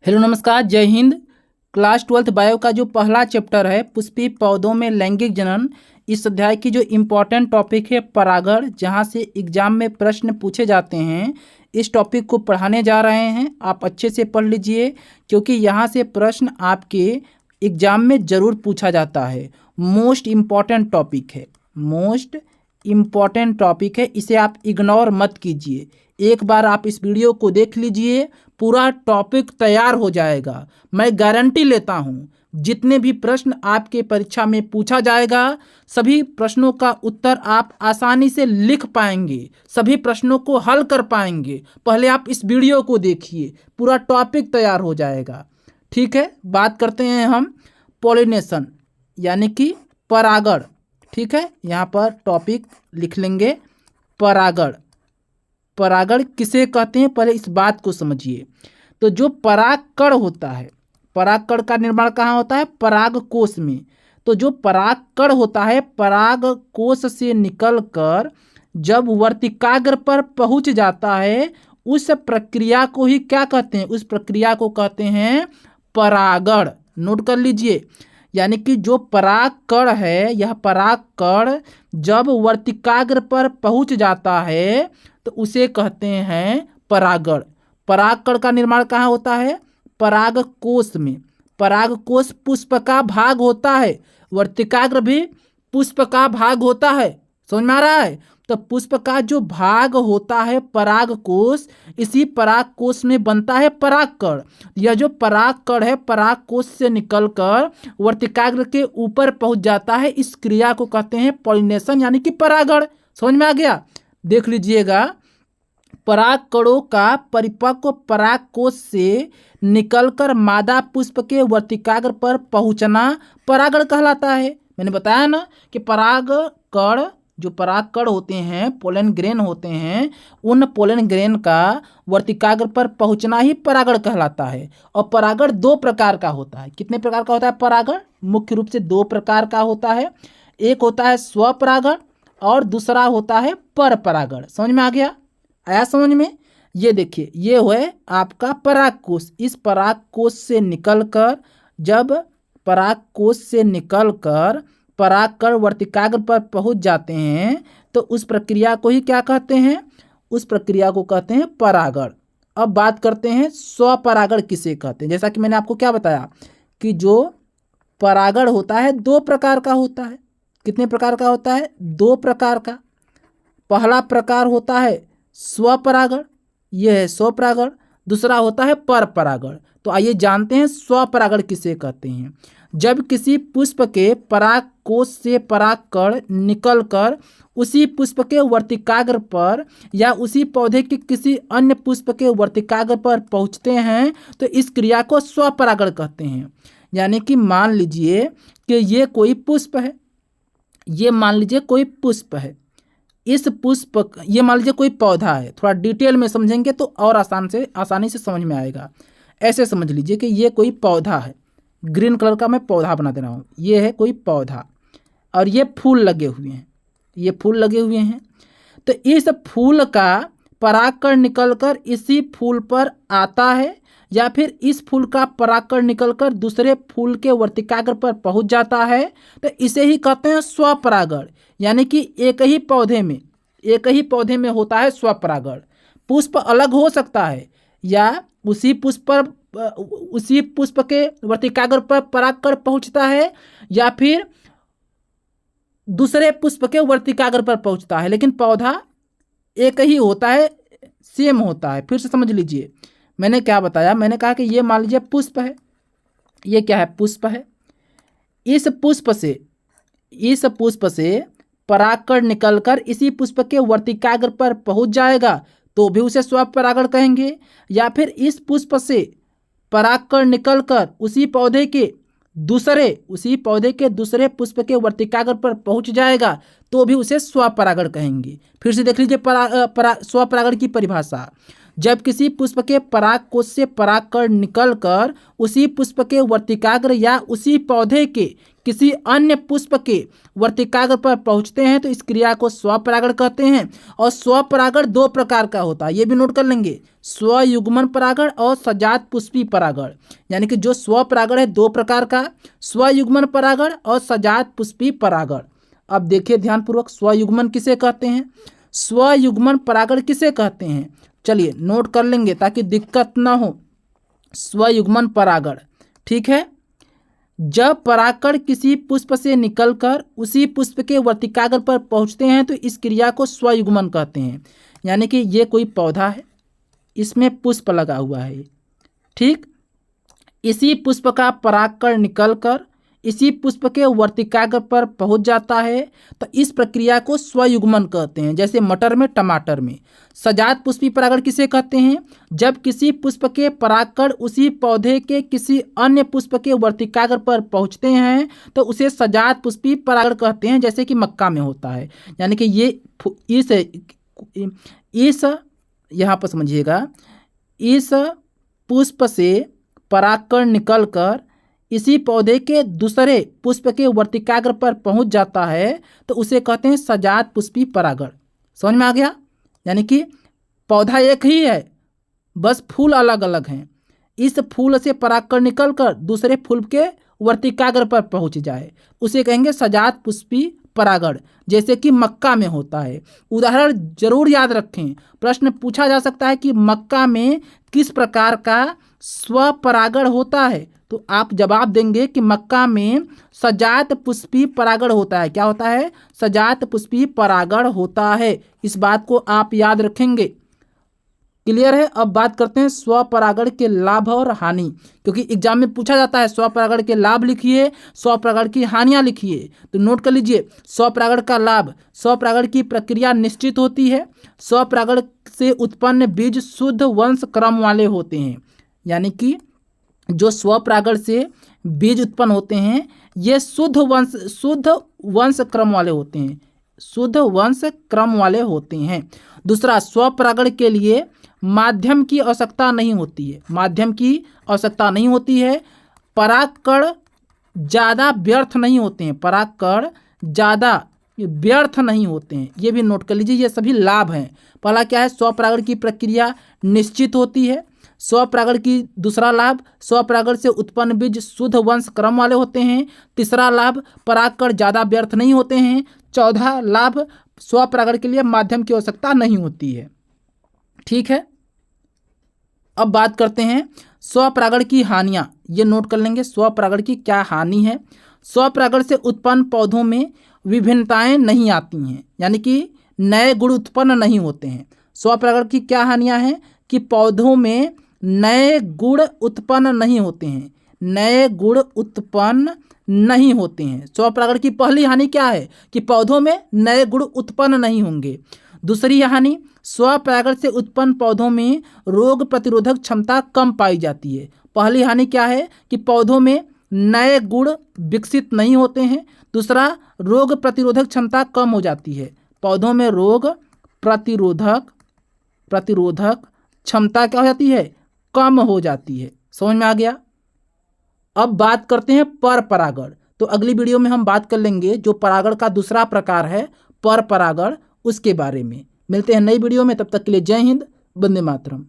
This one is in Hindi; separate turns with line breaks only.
हेलो नमस्कार, जय हिंद। क्लास 12th बायो का जो पहला चैप्टर है पुष्पीय पौधों में लैंगिक जनन, इस अध्याय की जो इम्पोर्टेंट टॉपिक है परागण, जहां से एग्जाम में प्रश्न पूछे जाते हैं, इस टॉपिक को पढ़ाने जा रहे हैं। आप अच्छे से पढ़ लीजिए क्योंकि यहां से प्रश्न आपके एग्जाम में ज़रूर पूछा जाता है। मोस्ट इम्पॉर्टेंट टॉपिक है, मोस्ट इम्पॉर्टेंट टॉपिक है, इसे आप इग्नोर मत कीजिए। एक बार आप इस वीडियो को देख लीजिए, पूरा टॉपिक तैयार हो जाएगा। मैं गारंटी लेता हूँ जितने भी प्रश्न आपके परीक्षा में पूछा जाएगा, सभी प्रश्नों का उत्तर आप आसानी से लिख पाएंगे, सभी प्रश्नों को हल कर पाएंगे। पहले आप इस वीडियो को देखिए, पूरा टॉपिक तैयार हो जाएगा। ठीक है, बात करते हैं हम पॉलिनेशन यानी कि परागण। ठीक है, यहाँ पर टॉपिक लिख लेंगे परागण। परागण किसे कहते हैं, पहले इस बात को समझिए। तो जो परागकण होता है, परागकण का निर्माण कहाँ होता है? परागकोश में। तो जो परागकण होता है परागकोश से निकलकर जब वर्तिकाग्र पर पहुंच जाता है, उस प्रक्रिया को ही क्या कहते हैं? उस प्रक्रिया को कहते हैं परागण। नोट कर लीजिए, यानी कि जो परागकण है, यह परागकण जब वर्तिकाग्र पर पहुंच जाता है तो उसे कहते हैं परागण। परागकण का निर्माण कहाँ होता है? परागकोश में। परागकोश पुष्प का भाग होता है, वर्तिकाग्र भी पुष्प का भाग होता है। समझ में आ रहा है? तो पुष्प का जो भाग होता है परागकोश, इसी परागकोश में बनता है परागकण। यह जो परागकण है परागकोश से निकलकर वर्तिकाग्र के ऊपर पहुंच जाता है, इस क्रिया को कहते हैं पॉलिनेशन यानी कि परागण। समझ में आ गया? देख लीजिएगा, परागकणों का परिपक्व परागकोश से निकलकर मादा पुष्प के वर्तिकाग्र पर पहुंचना परागण कहलाता है। मैंने बताया ना कि परागकण, जो परागकण होते हैं, पोलन ग्रेन होते हैं, उन पोलन ग्रेन का वर्तिकाग्र पर पहुंचना ही परागण कहलाता है। और परागण दो प्रकार का होता है। कितने प्रकार का होता है परागण? मुख्य रूप से दो प्रकार का होता है। एक होता है स्वपरागण और दूसरा होता है पर परागण। समझ में आ गया? आया समझ में? ये देखिए, ये है आपका परागकोश। इस परागकोश से निकलकर जब परागकोश से निकलकर परागकण वर्तिकाग्र पर पहुंच जाते हैं तो उस प्रक्रिया को ही क्या कहते हैं? उस प्रक्रिया को कहते हैं परागण। अब बात करते हैं स्वपरागण किसे कहते हैं। जैसा कि मैंने आपको क्या बताया कि जो परागण होता है दो प्रकार का होता है। कितने प्रकार का होता है? दो प्रकार का। पहला प्रकार होता है स्वपरागण, यह है स्वपरागण। दूसरा होता है पर परागण। तो आइए जानते हैं स्वपरागण किसे कहते हैं। जब किसी पुष्प के परागकोश से परागकण निकलकर उसी पुष्प के वर्तिकाग्र पर या उसी पौधे के किसी अन्य पुष्प के वर्तिकाग्र पर पहुंचते हैं तो इस क्रिया को स्वपरागण कहते हैं। यानी कि मान लीजिए कि ये कोई पुष्प है, ये मान लीजिए कोई पुष्प है, इस पुष्प, ये मान लीजिए कोई पौधा है। थोड़ा डिटेल में समझेंगे तो और आसानी से समझ में आएगा। ऐसे समझ लीजिए कि ये कोई पौधा है, ग्रीन कलर का मैं पौधा बना दे रहा हूँ। ये है कोई पौधा और ये फूल लगे हुए हैं, ये फूल लगे हुए हैं। तो इस फूल का परागकण निकलकर इसी फूल पर आता है या फिर इस फूल का परागकण निकलकर दूसरे फूल के वर्तिकाग्र पर पहुंच जाता है तो इसे ही कहते हैं स्वपरागण। यानी कि एक ही पौधे में होता है स्वपरागण। पुष्प अलग हो सकता है या उसी पुष्प के वर्तिकाग्र पर परागकण पहुंचता है या फिर दूसरे पुष्प के वर्तिकाग्र पर पहुंचता है, लेकिन पौधा एक ही होता है, सेम होता है। फिर से समझ लीजिए, मैंने क्या बताया? मैंने कहा कि ये मान लीजिए पुष्प है, ये क्या है? पुष्प है। इस पुष्प से परागकण निकलकर इसी पुष्प के वर्तिकाग्र पर पहुंच जाएगा तो भी उसे स्वपरागण कहेंगे। या फिर इस पुष्प से परागकण निकलकर उसी पौधे के दूसरे पुष्प के वर्तिकाग्र पर पहुंच जाएगा तो भी उसे स्वपरागण कहेंगे। फिर से देख लीजिए स्वपरागण की परिभाषा। जब किसी पुष्प के परागकोश से परागकण निकलकर उसी पुष्प के वर्तिकाग्र या उसी पौधे के किसी अन्य पुष्प के वर्तिकाग्र पर पहुंचते हैं तो इस क्रिया को स्वपरागण कहते हैं। और स्वपरागण दो प्रकार का होता है, ये भी नोट कर लेंगे, स्वयुग्मन परागण और सजात पुष्पी परागण। यानी कि जो स्वपरागण है दो प्रकार का, स्वयुग्मन परागण और सजात पुष्पी परागण। अब देखिए ध्यानपूर्वक, स्वयुग्मन किसे कहते हैं, स्वयुग्मन परागण किसे कहते हैं, चलिए नोट कर लेंगे ताकि दिक्कत ना हो। स्वयुग्मन परागण, ठीक है, जब परागकण किसी पुष्प से निकलकर उसी पुष्प के वर्तिकाग्र पर पहुंचते हैं तो इस क्रिया को स्वयुग्मन कहते हैं। यानी कि ये कोई पौधा है, इसमें पुष्प लगा हुआ है, ठीक, इसी पुष्प का परागकण निकलकर इसी पुष्प के वर्तिकाग्र पर पहुंच जाता है तो इस प्रक्रिया को स्वयुग्मन कहते हैं। जैसे मटर में, टमाटर में। सजात पुष्पी परागण किसे कहते हैं, जब किसी पुष्प के परागकण उसी पौधे के किसी अन्य पुष्प के वर्तिकाग्र पर पहुंचते हैं तो उसे सजात पुष्पी परागण कहते हैं, जैसे कि मक्का में होता है। यानी कि ये इस यहाँ पर समझिएगा, इस पुष्प से परागकण निकलकर इसी पौधे के दूसरे पुष्प के वर्तिकाग्र पर पहुंच जाता है तो उसे कहते हैं सजात पुष्पी परागण। समझ में आ गया? यानी कि पौधा एक ही है, बस फूल अलग अलग हैं। इस फूल से परागकण निकलकर दूसरे फूल के वर्तिकाग्र पर पहुंच जाए उसे कहेंगे सजात पुष्पी परागण, जैसे कि मक्का में होता है। उदाहरण जरूर याद रखें, प्रश्न पूछा जा सकता है कि मक्का में किस प्रकार का स्वपरागण होता है, तो आप जवाब देंगे कि मक्का में सजात पुष्पी परागण होता है। क्या होता है? सजात पुष्पी परागण होता है। इस बात को आप याद रखेंगे। क्लियर है? अब बात करते हैं स्वपरागण के लाभ और हानि, क्योंकि एग्जाम में पूछा जाता है स्वपरागण के लाभ लिखिए, स्वपरागण की हानियां लिखिए। तो नोट कर लीजिए, स्वपरागण का लाभ, स्वपरागण की प्रक्रिया निश्चित होती है। स्वपरागण से उत्पन्न बीज शुद्ध वंश क्रम वाले होते हैं। यानी कि जो स्वपरागण से बीज उत्पन्न होते हैं ये शुद्ध वंश क्रम वाले होते हैं, शुद्ध वंश क्रम वाले होते हैं। दूसरा, स्वपरागण के लिए माध्यम की आवश्यकता नहीं होती है, माध्यम की आवश्यकता नहीं होती है। परागकण ज़्यादा व्यर्थ नहीं होते हैं, परागकण ज़्यादा व्यर्थ नहीं होते हैं। ये भी नोट कर लीजिए, ये सभी लाभ हैं। पहला क्या है? स्वपरागण की प्रक्रिया निश्चित होती है। स्वपरागण की दूसरा लाभ, स्वपरागण से उत्पन्न बीज शुद्ध वंश क्रम वाले होते हैं। तीसरा लाभ, परागकण ज़्यादा व्यर्थ नहीं होते हैं। चौथा लाभ, स्वपरागण के लिए माध्यम की आवश्यकता नहीं होती है। ठीक है, अब बात करते हैं स्वपरागण की हानियाँ। ये नोट कर लेंगे, स्वपरागण की क्या हानि है। स्वपरागण से उत्पन्न पौधों में विभिन्नताएं नहीं आती हैं, यानी कि नए गुण उत्पन्न नहीं होते हैं। स्वपरागण की क्या हानियाँ हैं कि पौधों में नए गुण उत्पन्न नहीं होते हैं, नए गुण उत्पन्न नहीं होते हैं। स्वपरागण की पहली हानि क्या है कि पौधों में नए गुण उत्पन्न नहीं होंगे। दूसरी हानि, स्वपरागण से उत्पन्न पौधों में रोग प्रतिरोधक क्षमता कम पाई जाती है। पहली हानि क्या है कि पौधों में नए गुण विकसित नहीं होते हैं। दूसरा, रोग प्रतिरोधक क्षमता कम हो जाती है, पौधों में रोग प्रतिरोधक क्षमता क्या हो जाती है? कम हो जाती है। समझ में आ गया? अब बात करते हैं पर परागण। तो अगली वीडियो में हम बात कर लेंगे जो परागण का दूसरा प्रकार है पर परागण, उसके बारे में। मिलते हैं नई वीडियो में, तब तक के लिए जय हिंद, वंदे मातरम।